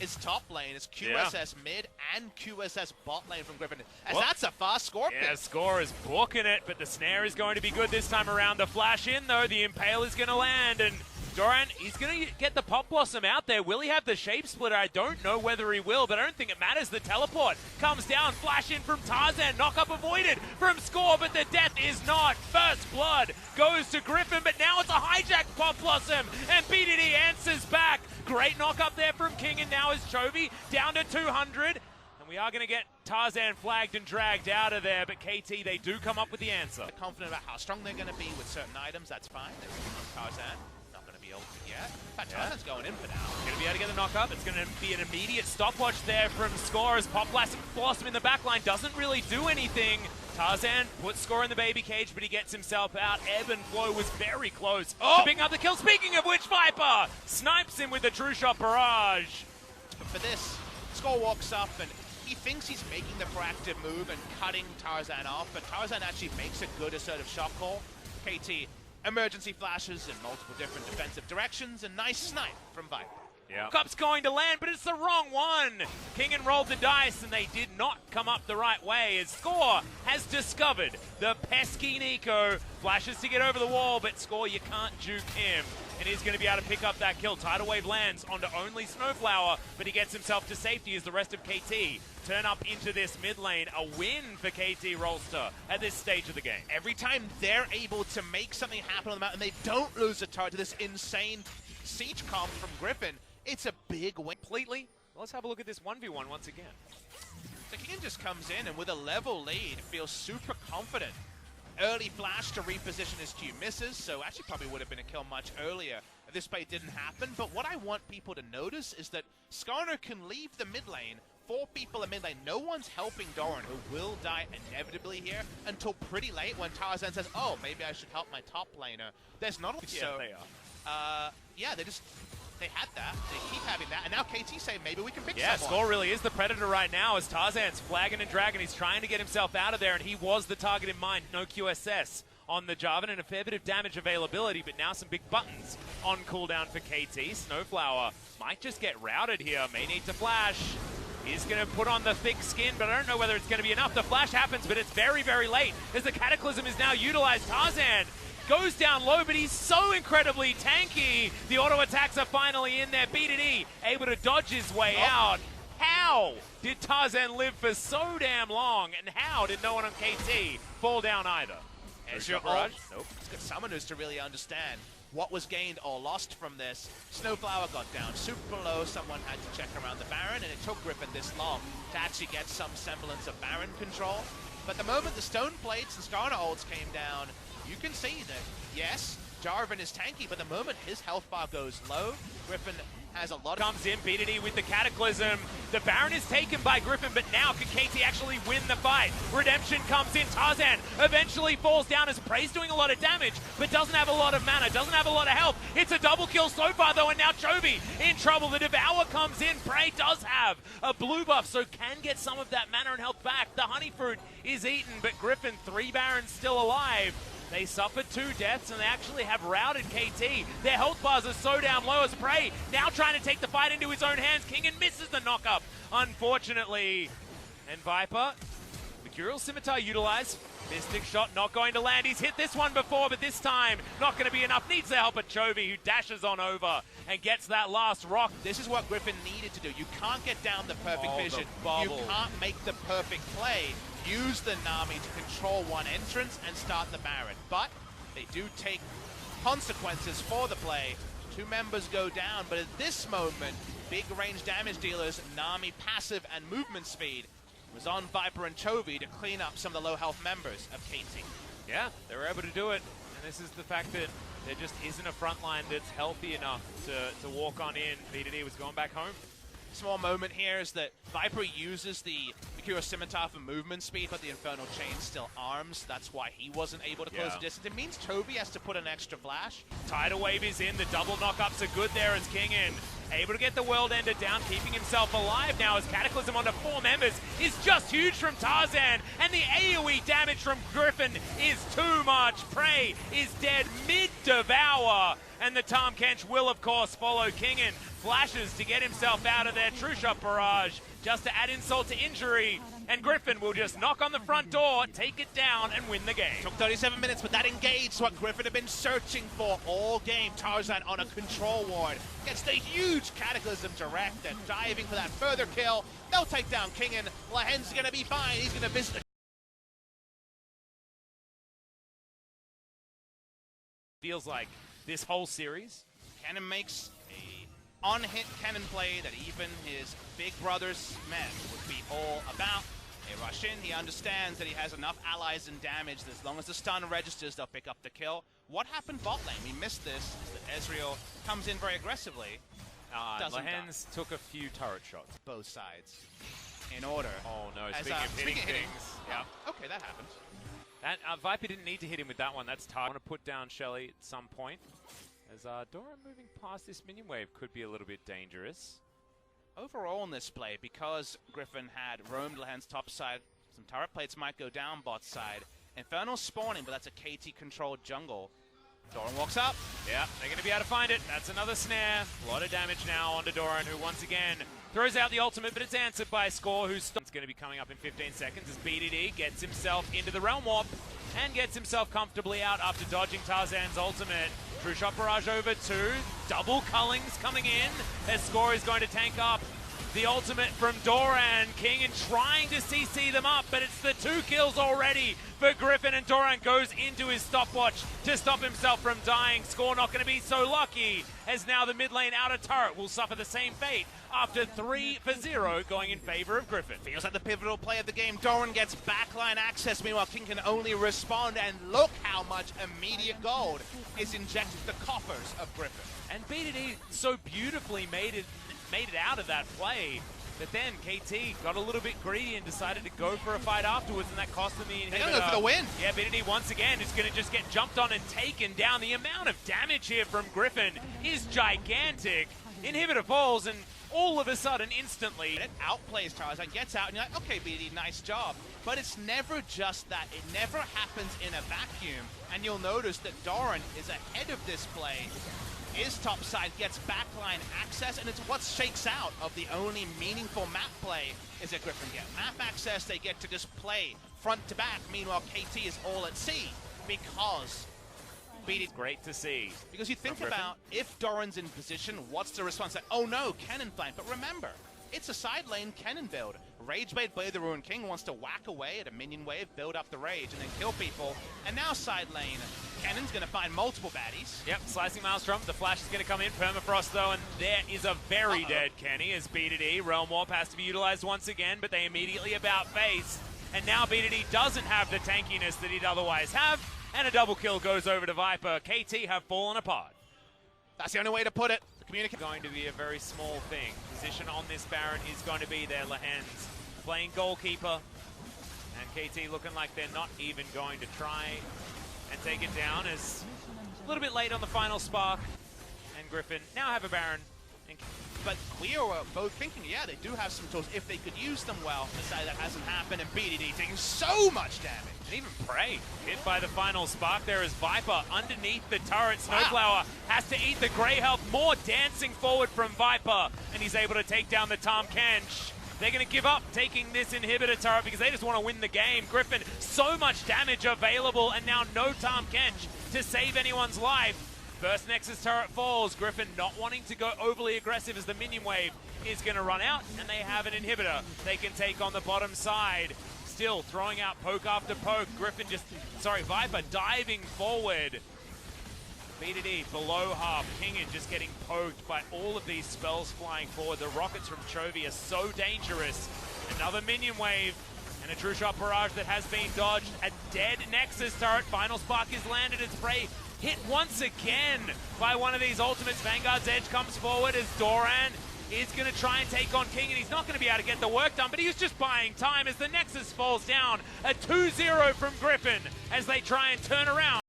is top lane. It's QSS mid and QSS bot lane from Griffin. As that's a fast Scorpion. Yeah, Score is booking it, but the snare is going to be good this time around. The flash in, though, the Impale is going to land, and Doran, he's going to get the Pop Blossom out there. Will he have the Shape Splitter? I don't know whether he will, but I don't think it matters. The teleport comes down, flash in from Tarzan, knock up avoided from Score, but the death is not. First blood goes to Griffin, but now it's a hijacked Pop Blossom, and BDD answers back. Great knock up there from King, and now is Chovy down to 200. And we are going to get Tarzan flagged and dragged out of there, but KT, they do come up with the answer. They're confident about how strong they're going to be with certain items, that's fine. Tarzan. Yeah, Tarzan's going in for now. Going to be able to get the knock up. It's going to be an immediate stopwatch there from Score as Pop Blossom in the backline doesn't really do anything. Tarzan puts Score in the baby cage, but he gets himself out. Ebb and Flow was very close to picking up the kill. Speaking of which, Viper snipes him with the True Shot Barrage. But for this, Score walks up and he thinks he's making the proactive move and cutting Tarzan off, but Tarzan actually makes a good assertive shot call. KT emergency flashes in multiple different defensive directions, and nice snipe from Viper. Yeah. Cup's going to land, but it's the wrong one. Kingen rolled the dice, and they did not come up the right way as Score has discovered the pesky Nico. Flashes to get over the wall, but Score, you can't juke him. And he's going to be able to pick up that kill. Tidal Wave lands onto only Snowflower, but he gets himself to safety as the rest of KT turn up into this mid lane. A win for KT Rolster at this stage of the game. Every time they're able to make something happen on the map and they don't lose a turret to this insane siege comp from Griffin, it's a big win. Completely. Let's have a look at this 1v1 once again. So King just comes in and with a level lead feels super confident. Early flash to reposition his Q misses, so actually probably would have been a kill much earlier if this play didn't happen. But what I want people to notice is that Skarner can leave the mid lane, 4 people in mid lane. No one's helping Doran, who will die inevitably here, until pretty late when Tarzan says, oh, maybe I should help my top laner. There's not a... Yeah, they are. Yeah, they had that, they keep having that, and now KT say maybe we can pick someone. Yeah, Score really is the predator right now as Tarzan's flagging and dragging. He's trying to get himself out of there, and he was the target in mind. No QSS on the Jarvan and a fair bit of damage availability, but now some big buttons on cooldown for KT. Snowflower might just get routed here, may need to flash. He's going to put on the thick skin, but I don't know whether it's going to be enough. The flash happens, but it's very, very late as the Cataclysm is now utilized. Tarzan goes down low, but he's so incredibly tanky. The auto attacks are finally in there. BDD able to dodge his way out. How did Tarzan live for so damn long, and how did no one on KT fall down either? As your ult, nope. It's good summoners to really understand what was gained or lost from this. Snowflower got down super low. Someone had to check around the Baron, and it took Griffin this long to actually get some semblance of Baron control. But the moment the Stone Plates and Skarner ults came down, you can see that, yes, Jarvan is tanky, but the moment his health bar goes low, Griffin has a lot of... Comes in, BDD with the Cataclysm. The Baron is taken by Griffin, but now can KT actually win the fight? Redemption comes in. Tarzan eventually falls down as Prey's doing a lot of damage, but doesn't have a lot of mana, doesn't have a lot of health. It's a double kill so far, though, and now Chovy in trouble. The Devour comes in. Prey does have a blue buff, so can get some of that mana and health back. The Honey Fruit is eaten, but Griffin, 3 Barons still alive. They suffered 2 deaths, and they actually have routed KT. Their health bars are so down low as Prey now trying to take the fight into his own hands. Kingen misses the knock-up, unfortunately. And Viper, Mercurial Scimitar utilized. Mystic shot not going to land. He's hit this one before, but this time not going to be enough. Needs the help of Chovy, who dashes on over and gets that last rock. This is what Griffin needed to do. You can't get down the perfect vision. You can't make the perfect play. Use the Nami to control one entrance and start the Baron. But they do take consequences for the play. 2 members go down, but at this moment, big range damage dealers, Nami passive and movement speed, was on Viper and Chovy to clean up some of the low health members of KT. Yeah, they were able to do it. And this is the fact that there just isn't a front line that's healthy enough to walk on in. BDD was going back home. Small moment here is that Viper uses the Mercurial Scimitar for movement speed, but the Infernal Chain still arms. That's why he wasn't able to close the distance. It means Chovy has to put an extra flash. Tidal Wave is in. The double knockups are good there as Kingen able to get the World Ender down, keeping himself alive now as Cataclysm onto 4 members is just huge from Tarzan, and the AoE damage from Griffin is too much. Prey is dead mid-Devour. and the Tom Kench will, of course, follow. Kingen flashes to get himself out of their true shot barrage, just to add insult to injury, and Griffin will just knock on the front door, take it down, and win the game. Took 37 minutes, but that engaged what Griffin had been searching for all game. Tarzan on a control ward gets the huge Cataclysm direct and diving for that further kill. They'll take down Kingen. Lahen's gonna be fine. He's gonna visit the feels like this whole series. Cannon makes a on-hit cannon play that even his big brother's men would be all about. They rush in, he understands that he has enough allies and damage that as long as the stun registers, they'll pick up the kill. What happened bot lane? We missed this, is that Ezreal comes in very aggressively. Lahen's took a few turret shots. Both sides. In order. Oh no, As, speaking of hitting things. Yeah. Okay, that happened. That Viper didn't need to hit him with that one. That's tough. I want to put down Shelly at some point. As Dora moving past this minion wave could be a little bit dangerous. Overall in this play, because Griffin had roamed Lahen's top side, some turret plates might go down bot side. Infernal spawning, but that's a KT-controlled jungle. Doran walks up. Yeah, they're going to be able to find it. That's another snare. A lot of damage now onto Doran, who once again throws out the ultimate, but it's answered by Score, who's going to be coming up in 15 seconds as BDD gets himself into the Realm Warp and gets himself comfortably out after dodging Tarzan's ultimate. True shot barrage over 2. Double cullings coming in as Score is going to tank up the ultimate from Doran. King and trying to CC them up, but it's the 2 kills already for Griffin, and Doran goes into his stopwatch to stop himself from dying. Score not going to be so lucky, as now the mid lane outer turret will suffer the same fate after 3 for 0 going in favor of Griffin. Feels like the pivotal play of the game. Doran gets backline access, meanwhile King can only respond, and look how much immediate gold is injected to the coffers of Griffin. And BDD so beautifully made it out of that play, but then KT got a little bit greedy and decided to go for a fight afterwards, and that cost them the inhibitor. They're gonna go for the win. Yeah, BDD once again is going to just get jumped on and taken down. The amount of damage here from Griffin is gigantic. Inhibitor falls, and all of a sudden, instantly, it outplays Tarzan, gets out, and you're like, okay, BDD, nice job. But it's never just that. It never happens in a vacuum, and you'll notice that Doran is ahead of this play. His top side gets backline access, and it's what shakes out of the only meaningful map play is that Griffin get map access. They get to just play front to back. Meanwhile, KT is all at sea because it's great to see. Because you think about if Doran's in position, what's the response? Like, oh no, cannon flank. But remember, it's a side lane cannon build. Ragebait Blade the Ruined King wants to whack away at a minion wave, build up the rage, and then kill people. And now side lane, Cannon's going to find multiple baddies. Yep, slicing Maelstrom. The flash is going to come in. Permafrost, though, and there is a very dead Kenny as BDD. Realm Warp has to be utilized once again, but they immediately about face. And now BDD doesn't have the tankiness that he'd otherwise have, and a double kill goes over to Viper. KT have fallen apart. That's the only way to put it. The communication going to be a very small thing. Position on this Baron is going to be there. Lahen's playing goalkeeper, and KT looking like they're not even going to try and take it down, as a little bit late on the final spark, and Griffin now have a Baron. But we are both thinking, yeah, they do have some tools if they could use them well. Decided that hasn't happened, and BDD taking so much damage. And even Prey hit by the final spark there as Viper underneath the turret. Snowflower has to eat the grey health. More dancing forward from Viper, and he's able to take down the Tom Kench. They're going to give up taking this inhibitor turret because they just want to win the game. Griffin, so much damage available, and now no Tom Kench to save anyone's life. First Nexus turret falls. Griffin not wanting to go overly aggressive as the minion wave is going to run out, and they have an inhibitor they can take on the bottom side. Still throwing out poke after poke. Griffin Viper diving forward. BDD below half. Kingen just getting poked by all of these spells flying forward. The rockets from Chovy are so dangerous. Another minion wave and a true shot barrage that has been dodged. A dead Nexus turret. Final spark is landed. It's Prey hit once again by one of these ultimates. Vanguard's Edge comes forward as Doran is going to try and take on King, and he's not going to be able to get the work done, but he was just buying time as the Nexus falls down. A 2-0 from Griffin as they try and turn around.